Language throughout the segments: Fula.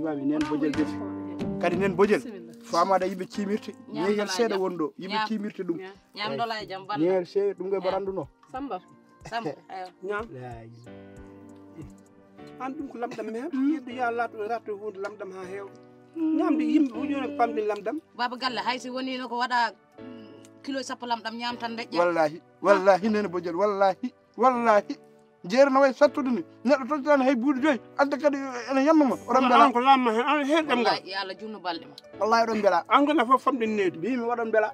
bismami nen bojel defi kadi nen bojel famada yimɓe cimirte ñehel seeɗa wonɗo yimɓe cimirte ɗum ñam dola e jam balla ñehel seeɗa ɗum koye baranduno Samba ayo ñam an ɗum ko lamɗam me yeddo ya ratto hunde lamɗam ha heewa ñamde yimɓe o joni pamde lamɗam baba galle haysi woni no ko waɗa kilo sappo lamɗam ñam tan deƴƴa wallahi nene bojel wallahi jeere no way sattude ni neɗɗo tottani hay buuɗi joyyi adda kadi ene yannuma oɗon beela an ko lamma hen an heeɗem ngal yo Allah junno balɗe ma wallahi oɗon beela an gona fof famɗen needi mbimi waɗon beela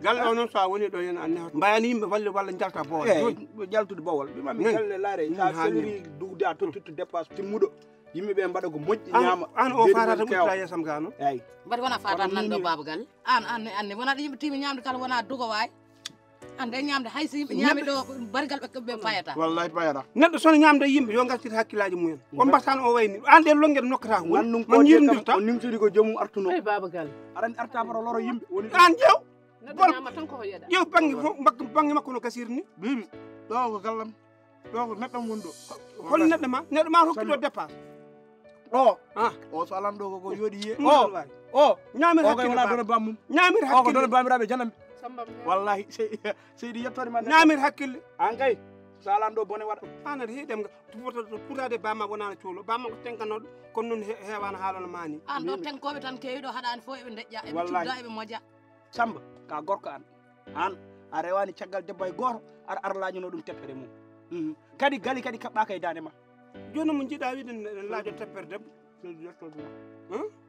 galle o noon sa woni ɗo hen an nehata mbayani yimɓe walle walla jalta bowol joni jaltude bowol ɓimami galle laare sa seliri dugde a tottitto dépasse timmuɗo yimɓeɓe mbaɗa ko moƴƴi ñaama an o fatata ɓuttira yeesam ga noon eyi mbaɗi wona fatan nanɗo baba galle an wona ɗo yimɓe timi ñamde kala wona dugo wawi ande ñamde hayso yimɓe ñaami ɗo barigal ɓe payata wallahi payata neɗɗo sono ñamde yimɓe yo gartir hakkillaji mumen ko mbattano o wayni an ɗe longuel nokkata ko woni man yirdirta o nimtidi ko joomum artuno ay baba galle aɗa arta para loro yimɓe woni an ƴeew neɗɗo ñama tan ko yeɗa ƴeew banggue makko no gasirni mbimi ɗo ko gallam ɗo ko neɗɗam woni ɗo hol neɗɗo ma hokkito dépasse ɗo o so alan ɗo koko yooɗi yiye o ñamir hakkille wona done bammum ñamir o ko done hakkille bamiraɓe janamɓe Samba wallahi seydi yettode ma ñamir hakkille an kay so alan ɗo bone waɗa an aɗa heeɗem ga pourtade bamma wonano cuulo bamma ko tenkanoɗo kono noon heewano haalano mani an ɗo tenkoɓe tan keewi ɗo haɗani fo eɓe deƴƴa eɓe Wallahi. cudda eɓe moƴa Samba ka gorko an a rewani caggal debbo e goto aɗa arlañino ɗum teppere mum kadi gali kadi kaɓɓaka e dande ma joni mo jiiɗa wiide laajo teppere debbo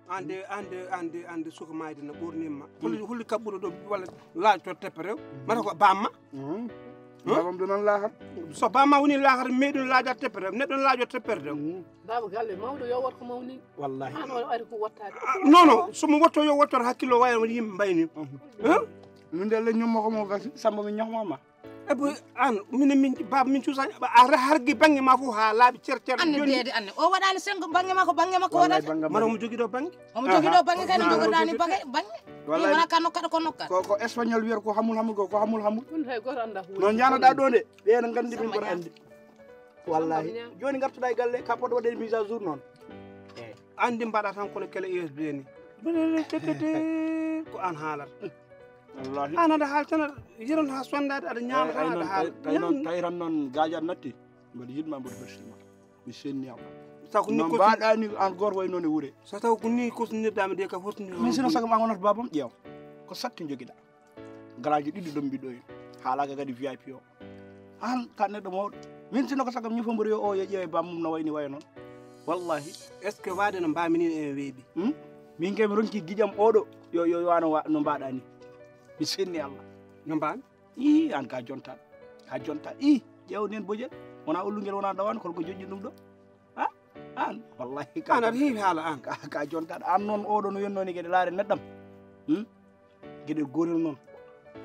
ande suka mayde no ɓurnimma holli kaɓɓuɗo ɗo walla laajo teppere mata ko bamma babam do noon laahat so bamma woni laakata meeɗum laajat teppere neɗɗo laajo teppere de baba galle mawɗo yo wat ko mawni wallahi an o ari ko wattade non non somo wotto yo wottor hakkille o wayno woni yimɓe mbayni min de le ñumma ko mo gasi Samba min ñohmama ebo an min baba min cuusani a hargui banggue ma fof ha laaɓi cer anne deede anne o waɗani sengo bange makko waɗata mara omo jogui ɗo banggue omo jogui ɗo bange kadi jogoɗani bange Wallahi. wona ka nokkaɗo ko nokkat ko espagnol wiyata ko hamul ko hamul ɗum hay goto anda huuɗo non janoɗa ɗo de ɓeeno gandi ɗum koto andi wallahi joni gartuɗa e galle ka poɗo waɗede mise à jour noon andi mbaɗa tan kono kele USB ni ko an haalata wallahi an aɗa haal tan aɗa yiron ha sondade aɗa ñama tan aɗa haal tawi tan noon gaji aɗa natti mbaɗa yiɗma mbaɗa versima mi senniyama saw ko ni no mbaɗani an goto way noon e wuure so taw ko ni kosnirɗami de ka fortini min sino sago ma gonata babam ƴeew ko satti joguiɗa garaji ɗiɗi ɗon mbiɗo hen haalaka kadi VIP o an ka neɗɗo mawɗo min sino ko sagam ñifombouri o yo ƴeewe bammum no wayni waye noon wallahi est ce que waade no mbaminin en weeɓi min kay mi ronki guiƴam oɗo yo wano no mbaɗa ni mi senni Allah no mbami an ka jontaɗo ƴeew nen bojel wona ollugel wona dawan kono ko joƴƴi ɗum ɗo an wallahi an aɗa heewi haala an ka jontaɗo an noon oɗo no yonnoni gueɗe laare neɗɗam gueɗel gorel noon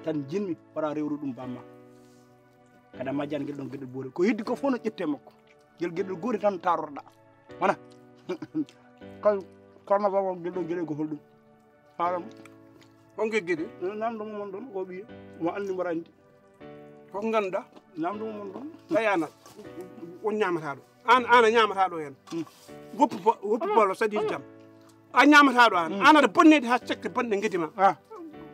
tan jinmi wara rewru ɗum bamma kada majjani gueɗe ɗon gueɗel boorel ko heddi ko fof no ƴette makko gueɗel goori tan tarorɗa wona kay korna bamam gueɗel ɗon gueɗel ko holɗum haram on gegguide namdomo mon ɗon o ɓiye mo andi mbaɗa andi koko ganduɗa namdomo mon ɗon tayana on ñamata ɗo an a ñamata ɗo hen woppu bolo sadi jam a ñamata ɗo an aɗa bonnede ha cekke bonɗe guedima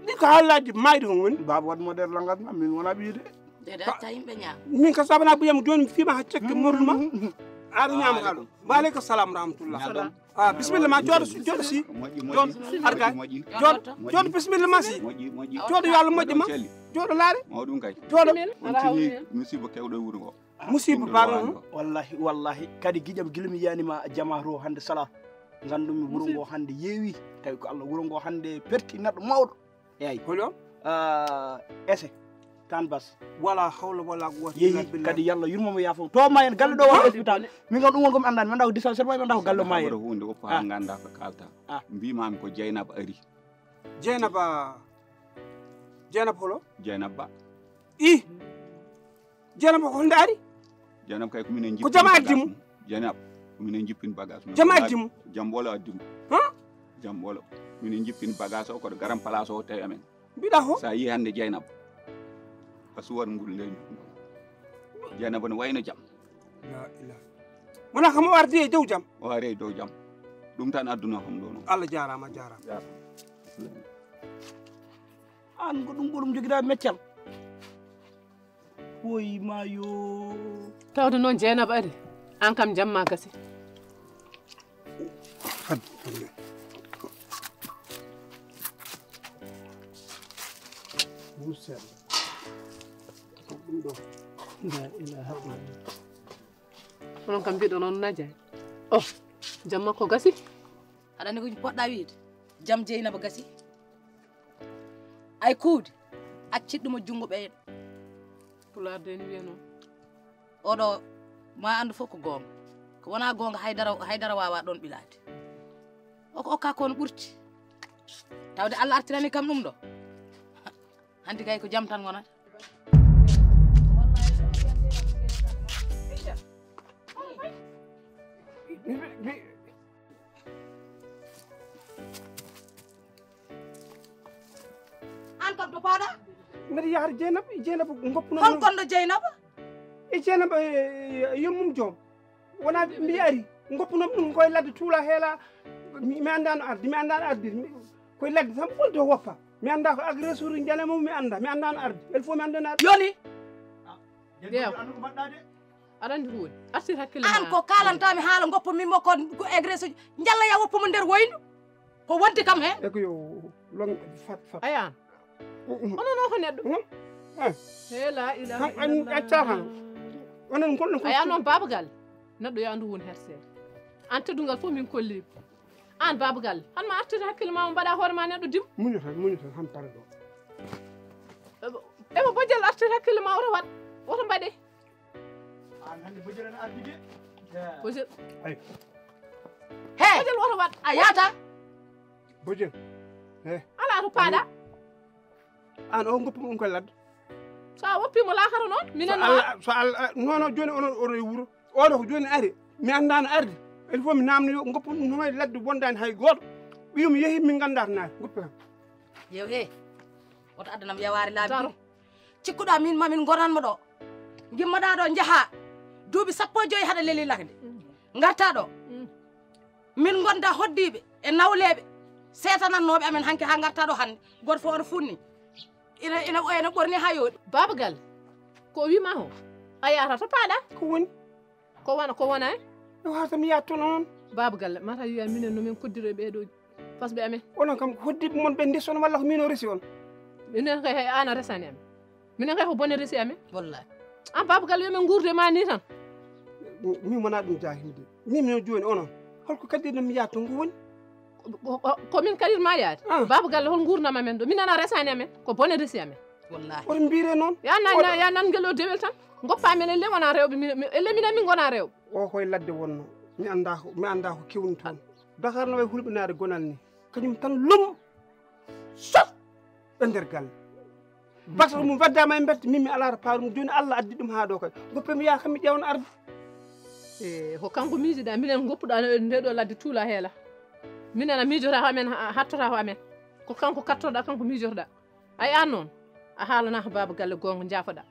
ɗi ko haallaji mayde hon woni baba wat modére langat ma min wona ɓiyde dede acca yimɓe ñaama min ka sabana ɓuyam joni mi fiima ha cekke morluma aɗa ñamata ɗo waaleykum salam rahmatullah bisimilla ma jooɗo si jooɗo arga jooɗo bisimilla ma si jooɗo yo Allah moƴƴi ma jooɗo laare mawɗum kay jooɗo musiba kewɗo e wuuro ngo musiba baɗo wallahi kadi guiƴam guila mi yiyanima jama to hande sala gandumi wuuro ngo hande yeewi tawi ko Allah wuuro ngo hande perti neɗɗo mawɗo eyyi holo ese tan bas wala hawla wala quwwata yeehi kadi yallah yurmomo yaafo to ma en galle ɗo wona hospital min kam ɗum won komi andani mi anda ko distance mi anda ko galle ma en hunde woppa ha ganda ko kalta mbimami ko Dieynaba ari Dieynaba holo Dieynaba Dieynaba ko honde ari Dieynaba kay ko minen ko jama addimu Dieynaba ko minen jippin bagage jama addimu jamɓolo addimu jamɓolo minen jippin bagage o koɗo garan place o tawi amen mbiɗa ho sa yi hande Dieynaba a suwat ngol leñu Dieynaba no wayno jam la ilaha wona kam o ardi e dow jam o ari e dow jam ɗum tan adduna kom ɗo noon Allah jarama jarama an ko ɗum ɓolum joguiɗa meccal oyi mayo tawde noon Dieynaba ari an kam jamma gasi fadde Musa ɗum ɗo la ilaha illallah onon kam mbiɗo noon naja jamma ko gasi aɗa andi ko poɗɗa wiide jam Dieynaba gasi ay kuude acciɗɗumo junngo ɓeyɗo pularde ni wiya noon oɗo ma andu fof ko goonga ko wona goonga haydara wawa ɗon ɓilade oko okka kono ɓurti tawde Allah artirani kam ɗum ɗo hanti kay ko jam tan wonata an kam to paɗa mbiɗa yahata Dieynaba goppuno hol gonɗo Dieynaba e Dieynaba yommum joom wona mbi ari goppunom ɗum koye ladde tuula heela mi andano arde koye ladde tan ɓolde woppa mi anda ko agresseur jane mum mi andano arde il faut mi andano arde yoni yew aɗa andi ko woni artir hakkille an ko kalantami haala goppa mimmo ko agresseur jalla ya woppamo nder woynu ko wonti kam he e ko yo long fat ayan onono ko neɗɗo he la ilaha illallah accakan onon gonɗon ko aya noon Baba Galle neɗɗo yo andu woni hersere an teddugal fof min kolliɓe an Baba Galle han ma artirde hakkille ma mo mbaɗa hoore ma neɗɗo dim muñu tan han pare ɗo eɓe bojjal artirde hakkille ma oto waɗ woto mbaɗe an hande bojjel en ardi de bojjal ay he bojjal woto waɗ a yata bojjel ala to paaɗa an o goppum ɗum koye ladde sa woppimo lakara noon minen so Allah nono joni onon e wuuro oɗo ko joni ari mi andano arde il faut mi namno yo goppum ɗum noon e ladde wondani hay goto ɓiyum yeehi min ganda to naati goppi kam yew he woto addanam yawari laabi cikkuɗa min mamin gonanmo ɗo gimmoɗa ɗo jaaha duuɓi 15 haɗa leeli lakde garta ɗo min gonda hoddiɓe e nawleɓe setanannoɓe amen hanke ha garta ɗo hande goto fof oto funni ina ɓorni ha yooɗi Baba Galle ko wima ho a yata to paaɗa ko woni ko wona e o hata mi yatto noon Baba Galle mata wiya minen nomin koddiro e ɓeɗo fasɓe amen onon kam hoddiɓe mon ɓe ndesono walla ko min o resi on minen kay hay an a resani amen minen kay ko bone resi amen wallahi an Baba Galle yomin guurde ma ni tan min wona ɗum jahimde min joni onon holko kaddirno mi yatto ngo woni komin kadir ma yaade Baba Galle hol gurdam amen ɗo minen a resani amen ko bone resi amen wallahi oto mbire noon ya nan ngel o dewel tan goppa amen elle wona rewɓe elle minen min gona rewɓe o koye ladde wonno mi anda ko kewni toon Dakar no way hulɓinade gonal ni kañum tan lum sot ɓe nder galle bato mum waddama e mberte min mi alata paarum joni Allah addi ɗum ha ɗo kay goppe mi yaha kam mi ƴewna arde e ko kanko miijiɗa minen goppuɗa nde ɗo ladde tuula heela minen a miijota ko amen hattota ko amen ko kanko kattoɗa kanko miijotoɗa ay an noon a haalana ko Baba Galle gonga jaafoɗa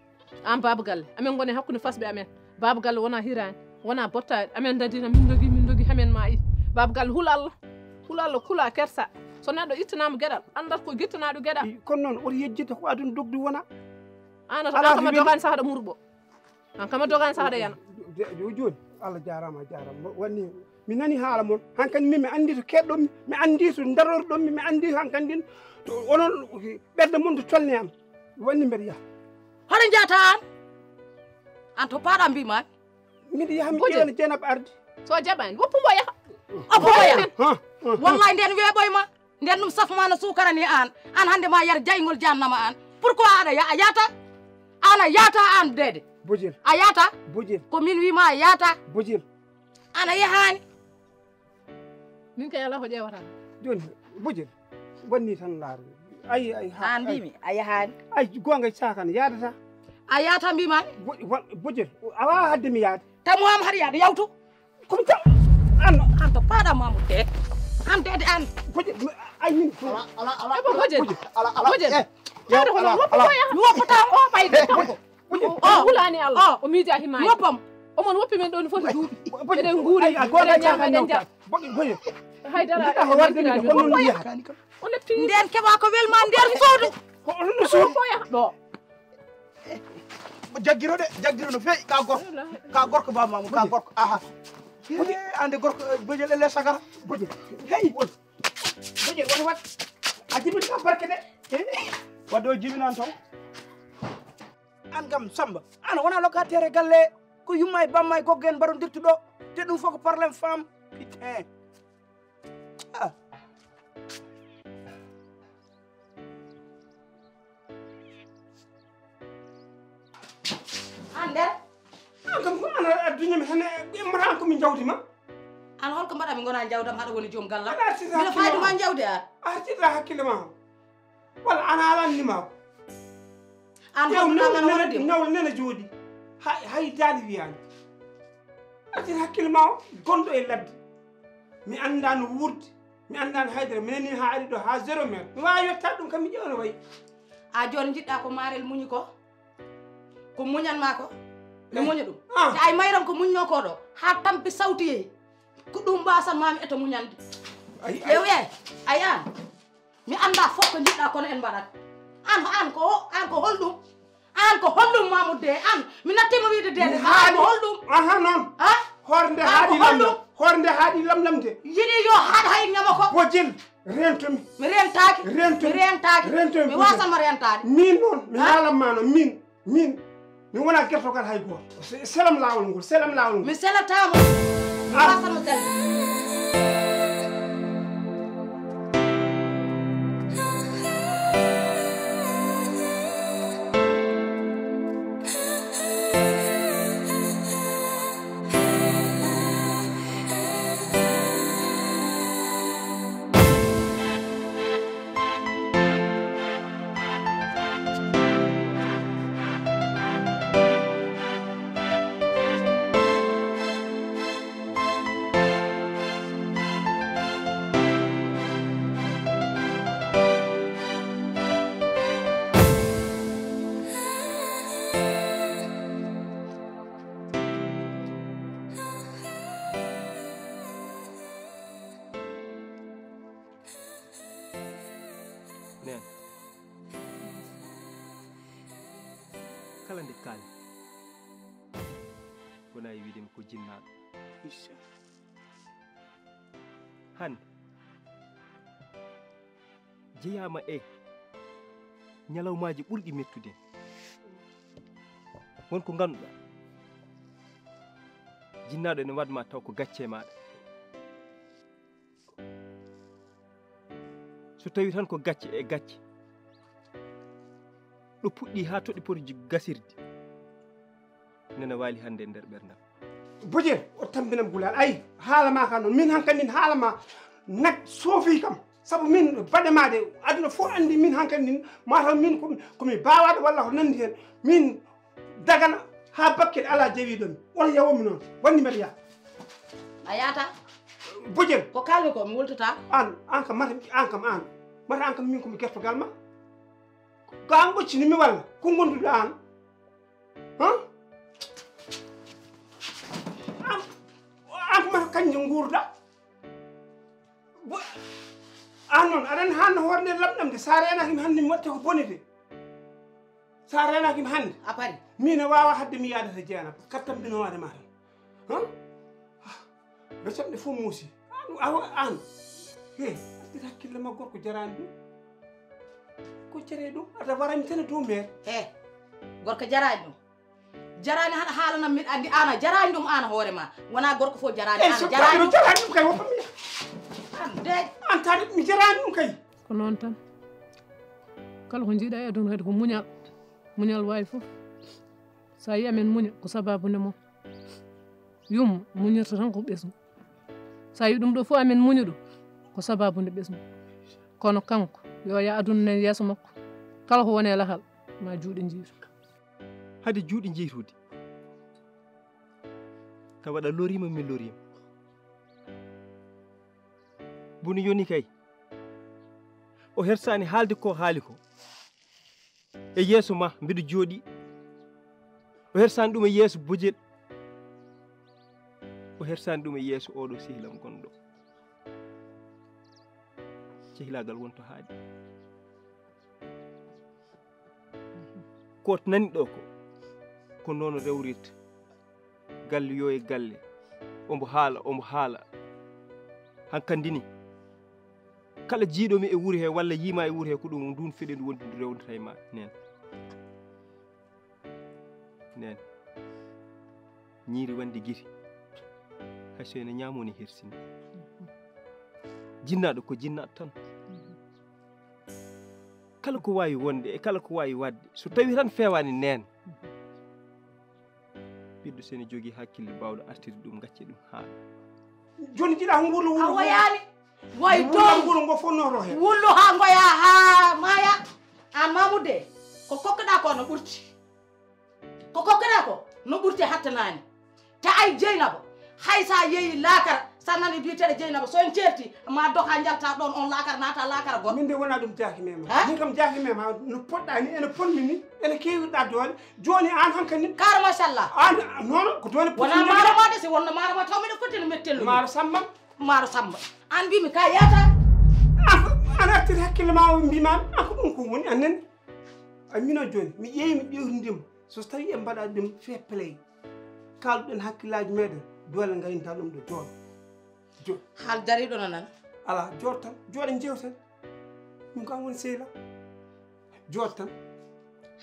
an Baba Galle amen goni hakkude fasɓe amen Baba Galle wona hirani wona bottade amen dadina min dogui hamen ma yi Baba Galle huula Allah kula kersa so neɗɗo ittanama gueɗal andat ko guittanaɗo gueɗal kono noon oto yejjide ko aduna dogdi wona an kama dogani sahɗa murɓo an kama dogani sahɗa yana joni Allah jarama wanni mi nani haala moon hankkandi min mi andi to keɗɗomi mi andi to darorɗomi mi andi hankkandi to onon ɓerde mon to tolni am wanni mbeɗa yaha hoɗo jata an to paɗa mbimami mbiɗa yaha mi ƴewna Dieynaba arde so jaɓani woppumo yaha opoya wallahi nden weeɓoyma nden ɗum safma no sukara ni an hande ma yar jaygol jannama an pourquoi a yata ana yata an dede bojel a yata bojel ko min wima a yata bojel ana yahani min kay ala ko ƴewata joni bojel wonni tan laare ay an mbimi a yahani ay gonga cakan yadata a yata mbimami bojel a wawa hadde mi yaade tamo am haɗa yaade yawtu komi ta an to paɗa mamu te an dede an bojel ay min ebo bojel yaade ko non woppo yaha mi woppata o ɓayde kanko o hulani Allah o miija himani woppam omon woppi men ɗo ni foti duuɓi eɗen guuri gonga cakan bojel haydara ko warde mi ko non wiya on lepti nden keɓa ko welma nder fowdu ko on so ko yaha ɗo jaggiro no feeƴi ka gorko bamamum ka gorko aha ande gorko bojel ele sagara bojel hey bojel woni wat a jibini kam barke de waddo jibinan taw an kam Samba an wona locataire galle ko yumma e bamma e goggo en mbaɗo dirtuɗo te ɗum fof ko problème femme putain an nder an kam ko ana adduñami tan ɓemmata an komin jawdima an holko mbaɗa mi gona jawdam haɗa woni joom gallam Ala artita mbiɗa fayduma jawdi an artita hakkille ma walla ana alannima ko an holkoɗagan wonode nawol nene jooɗi hay daali wiyani artita hakkille ma o gonɗo e ladde mi annda no wurde mi annda no haydara minen ni ha ari ɗo ha 0 mètre mi wawi yettade ɗum kam mi ƴewno wayi a joni jiɗɗa ko marel muñi ko muñanma ko mi muña ɗum Ah. te ay mayron ko muñno ko ɗo ha tampi sawti yeyi ko ɗum mbasanmami eto muñande ƴew ay an mi anda fof ko jiɗɗa kono en mbaɗat an ko holɗum an ko holɗum Mamoudou de an mi nattima wiide dede an ko holɗum aha noon ha hoore nde Ah, haaɗi ko holɗum? lamlam hoore nde haaɗi lamlamde yiɗi yo haɗa hay ñama ko bojel rentomi mi rentaki Rentomi. mi rentaki Rentomi, mi Boucher. wasanmo rentade min noon mi Ah. haalanma noon min wona gertogal hay goto selam laawol ngol mi selatamo mi Ah. wasanmo sel nen kala nde kaali wona e wiidemi ko jinnaɗo hande jeeyama e ñalawmaji ɓurɗi mettude wonko ganduɗa jinnaɗo ene wadma taw ko gacce maɗa so tawi tan ko gacce e gacce ɗo puɗɗi ha toɗi poti gasirde nene waali hande e nder ɓerdam bojel o tambinam gulal ayi haalama ka noon min hankkandi haalama nag soofi kam saabu min baɗemade aduna fof andi min hankkandi mataw min komi bawaɗo walla ko nandi hen min dagana ha bakkel ala jeewiɗomi on yawomi noon wanni mbeɗa yaa a yaata bojel ko kalmi ko mi wultata an kam mata an kam min komi gertogal ma ko an ɓoccini mi walla ko gonduɗo an an ko mata kañum guurda an noon aɗan hanno hoore nde lamɗamde sa renakimi hannde mi watte ko bonete sa renakimi hannde a pari min e wawa hadde mi yaadata jeenam kattamɗino hoore ma tan becamɗe fof muusi an artita hakkille ma gorko jarani ɗum ko jare ɗum aɗa warami tan e dow mere gorko jarani ɗum jarani haɗa haalanam miɗa andi ana jarani ɗum ana hoore ma wona gorko fof jarani ana jarani jarani ɗum kay woppami an de an tade mi jarani ɗum kay ko noon tan kala ko jiiɗa e aduna kadi ko muñal wawi fof sa yi amen muña ko sababude moom yumma muñirta tan ko ɓesgu sa yi ɗum ɗo fof amen muña ɗum ko sababude ɓesgu kono kanko yo ya aduna nen yeeso makko kala ko woni lahal ma juuɗe jiitu hade juuɗe jeytude taw waɗa lorima min lorima boni yoni kay o hersani haalde ko haali ko e yeeso ma mbiɗa jooɗi o hersani ɗum e yeeso bojel o hersani ɗum e yeeso oɗo sehlam gonɗo cehilagal wonto haaɗi ko nani ɗo ko noon rewrirta galle yo e galle omo haala hankandini kala jiiɗomi e wuri he walla yiima e wuri he ko ɗum ndun feɗe ndu wondi ndu rewdata e ma nen ñiiri wandi giri hay so ene ñaamoni hersini jinnaɗo ko jinnaɗo tan kala ko wawi wonde e kala ko wawi wadde so tawi tan fewani nen ɓiɗɗo sene jogui hakkille bawɗo artirde ɗum gacce ɗum haala joni jiɗa ngulu a woyani woy ngulu ngo fonnoro he wullu ha ngoya ha maya an mamude ko kokkoɗa ko no ɓurti ko kokkoɗa ko no ɓurti hattanani te ay Jeynaba hay sa yeeyi laakara sa nani biyeteɗe Jeynaba so en certi ma doka jalta ɗon on laakara nata laakara goɗɗo min de wona ɗum jaaki mema min kam jaaki mema no poɗɗa ni ene ponmi ni ene kewiɗa doole joni an hankkadi kar machallah an noon ko doole wona maaro ma de si wonno maaro ma taw miɗo fottino mettellu maaro Samba an mbimi ka yata an artiri hakkille ma mbimami an ko ɗum ko woni annen mino joni mi ƴeewi mi ƴewtidima so tawi en mbaɗa ɗum fair play kalɗuɗen hakkillaji meɗen doole gayinta ɗum ɗo jooɗo haal dariɗo no nan ala jooɗo tan jooɗen jewten min kam woni sehila jooɗo tan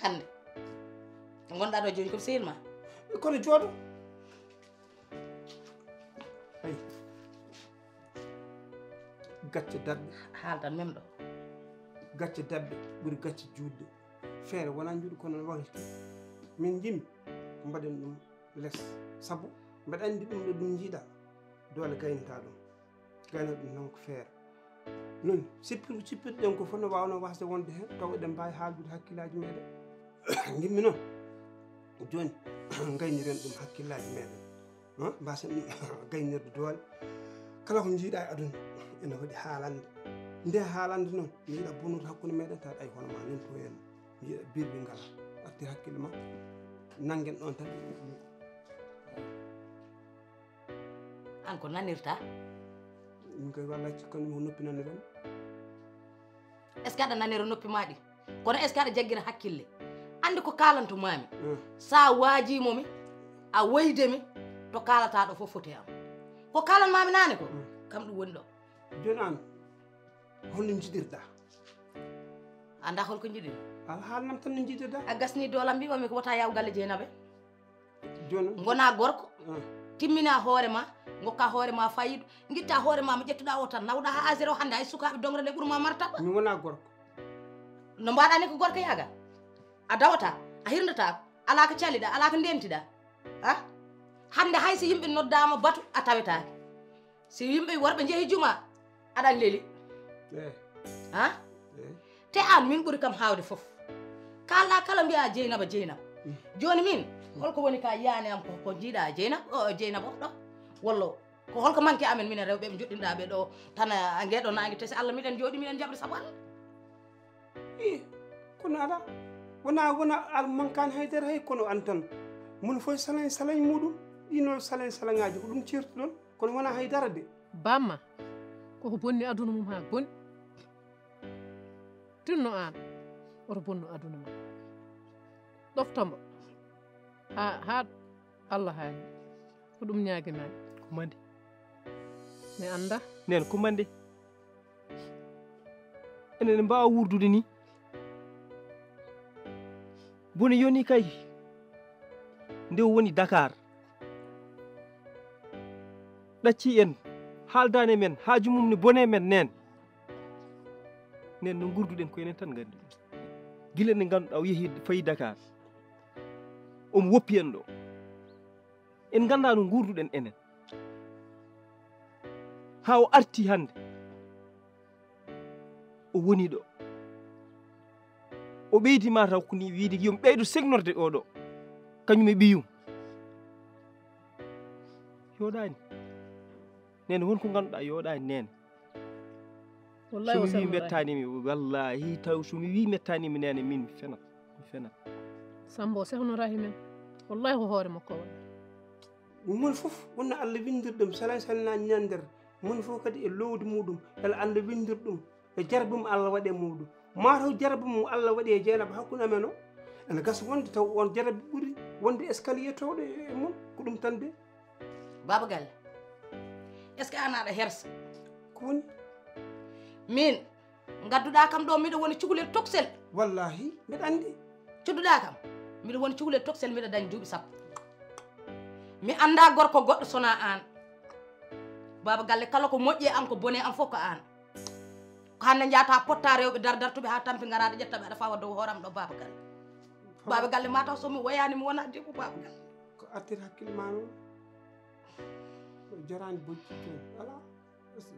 hande gonɗa ɗo joni komi sehil ma kono jooɗo ay gacce dabɓe haaltan même ɗo gacce dabɓe ɓuri gacce juutde feere wona juuɗe kono no wahirte min jimi mbaɗen ɗum less sabu mbeɗa andi ɗum ɗo ɗum jiiɗa doole gaynta ɗum gayna ɗum tan ko feere non sippirɗen ko fof no wawno wasde wonde hen taw eɗen mbawi haaldude hakkillaji meɗen gimmi noon joni gayniren ɗum hakkillaji meɗen mbasen ɗum gaynirde doole kala ko jiiɗa e aduna ene waɗi haalande nde haalande noon mi yiiɗa bonude hakkude meɗen tawa ay hono ma nen to hen mi yiiɗa birɓe ngala artir hakkille ma nanguen ɗon tan an ko nanirta min koy walla cikkano mi ko noppi naniren est ce que aɗa nanira noppi maɗi kono est ce que aɗa jagguira hakkille andi ko kalantumami sa waajimomi a woydemi to kalataɗo fof foti am ko kalanmami nane ko kam ɗum woni ɗo joni an holno jiɗirɗa anda holko jiɗiri ala haalnam tan no jiɗirɗa a gasni doolam mbimami ko wota yaw galle Dieynaba joni gona gorko timmina hoore ma gokka hoore ma fayidu guitta hoore ma mo ƴettuɗa o tan nawɗa ha asero hande hay sukaɓe dongre nde ɓuurma martaba mi wona gorko no mbaɗani ko gorko yaga a dawata a hirdatako ala ko caliɗa ala ko ndentiɗa ha hande hay so yimɓe noddama batu a tawetake si yimɓe worɓe jeehi juma aɗan leeli ha te an min ɓuuri kam hawde foof kala kala mbiya Dieynaba joni min holko woni ka yiyani am ko jiiɗa Dieynaba ɗo walla ko holko manque amen minen rewɓe ɓe joɗɗinɗa ɓe ɗo tan gueɗo nangue te si Allah miɗen jooɗi miɗen jaɓri saabu Allah kono ala wona al mankani haydara hay kono an tan mun foye salañ muɗum ɗino salaŋaji ko ɗum certuɗon kono wona haydara de bamma koko bonni aduna mum ha bonni tinno an oto bonno aduna ma ɗoftomo ha Allah haali ko ɗum ñaguinani kumande mi anda nen kumande enen mbawa wurdude ni boni yoni kay nde woni Dakar ɗacci en haaldane men haaju mum ne bone men nen no gurduɗen ko enen tan gandi gila nde ganduɗa o yeehi fayi Dakar omo woppi en ɗo en ganda no gurduɗen enen ha o arti hande o woni ɗo o ɓeydima taw ko ni wiide yomi ɓeydo segnorde oɗo kañum e ɓiyum yoɗani nene wonko ganduɗa yoɗani nene somi wi mettanimi wallahi taw somi wi mettanimi nene min mi fenat Sambo sehnorahi men wallahi ko hoore makko waɗa mon fof wonna Allah windirɗum salañ salinaji nan nder mon fof kadi e lowdi muɗum ela Allah windirɗum e jarabe mum Allah waɗe muɗum mataw jarabe mum Allah waɗi e Dieynaba hakkude amen o ene gasa wonde taw on jarabe ɓuuri wonde escalier towɗo e mum ko ɗum tan de Baba Galle est ce que an aɗa hersa ko woni min gadduɗa kam ɗo miɗo woni cukalel toksel wallahi mbiɗa andi cudduɗa kam miɗo woni cukalel toksel mbiɗa dañi duuɓi sappo mi anda gorko goɗɗo sona an Baba Galle kala ko moƴƴi an ko bone an fof ko an ko hande jata potta rewɓe dardartuɓe ha tampi garaɗe ƴettaɓe aɗa fawa dow hooram ɗo Baba Galle mataw somi woyani mi wona debbo Baba Galle ko artir hakkille ma noon jarani bojji joni ala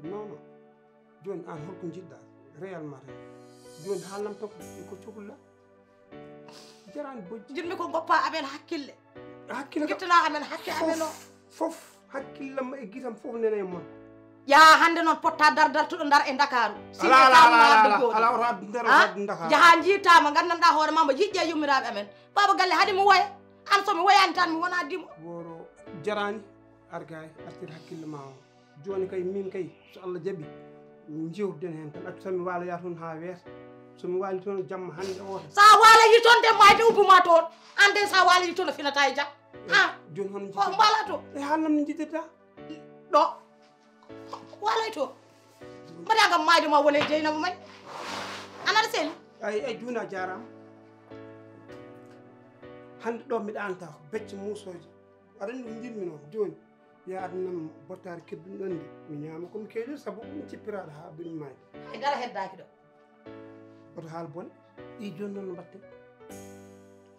non non joni an holko jiɗɗa réellement tan joni haalnam tan ko cukalɗa jarani bojji jinmi ko goppa amen hakkille hakkille guittana amen hakke amen o fof hakkillam e guitam fof nene e mon ya hande noon potta dardartuɗo dar e Dakaru ala o raddu nder Dakaru jaaha jiitama gandanɗa hoore mamba jiƴƴe yummiraɓe amen Baba Galle haade mi woya an somi woyani tan mi wona dimo woro jarani argay artir hakkille ma o joni kay min kay so Allah jaaɓi jewtiden hen tan accu tan mi waloya toon ha weeta somi wali toon jamma hande oto sa walayi toon de mayde ubbuma toon ande sa walayi toon no finata e jam joni hono o mbala to e haalnam no jiɗirɗa ɗo walay to mbaɗa gam mayde ma woni e Dieynaba may anaɗa seli ay joni a jarama hande ɗo mbiɗa anta ko becce musoje aɗa andi ko jinmi noon joni ya adnam bottare keddum ɗon de mi ñama komi keeɗir saabu ɗum cippiraɗo ha bini mayde e dara heddaki ɗo oto haal bone i joni noon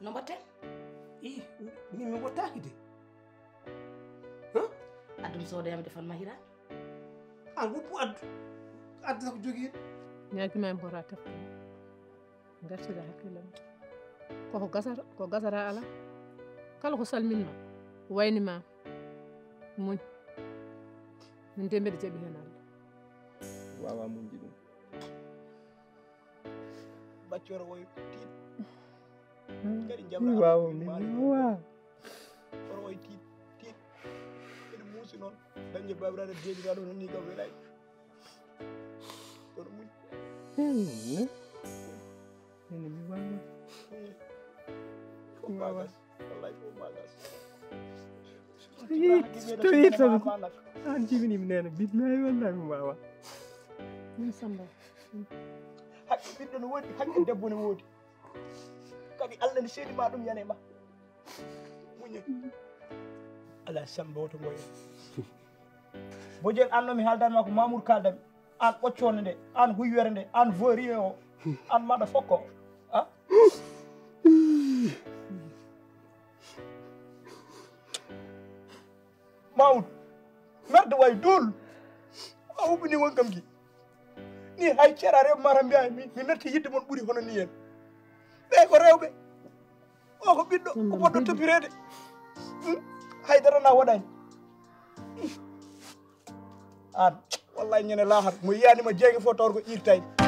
no mbatten i min mi wottaki de addum soodayam defan mahira an woppu addata ko jogui ñaguima e mbora tefte gartida hakkille ma ko gasata ala kala ko salminma waynima muñ min de mbeɗa jaɓi hen Allah wawa muñji ɗum baccoro woy tiit kadi wawa min wawa oro woy tiit ene muusi noon dañde babiraɗo deediraɗo noon ni kam weɗay kono muñ ene mi wawa fof magas wallay fof magas to yittan an jiminimi nene billahi wallahi mi wawa min Samba haqqe ɓiɗɗo no woodi haqqe debbo ne woodi kadi Allah ne seedima ɗum yanema muñe ala Samba woto ngoye bojen an noon mi haaldanma ko Mamoudou kaldami an ɓoccone nde an huywere nde an vorie o an maɗa fokko Mamoudou merde way duul a huɓini won kam ki ni hay ceera rewɓe mata mbiya mi natti yidde moon ɓuuri hono ni en ɓe ko rewɓe o ko ɓiɗɗo ko poɗɗo topirede haydara na waɗani an wallahi ñande lahar mo yiyanima jeegue fo tawr ko irtayde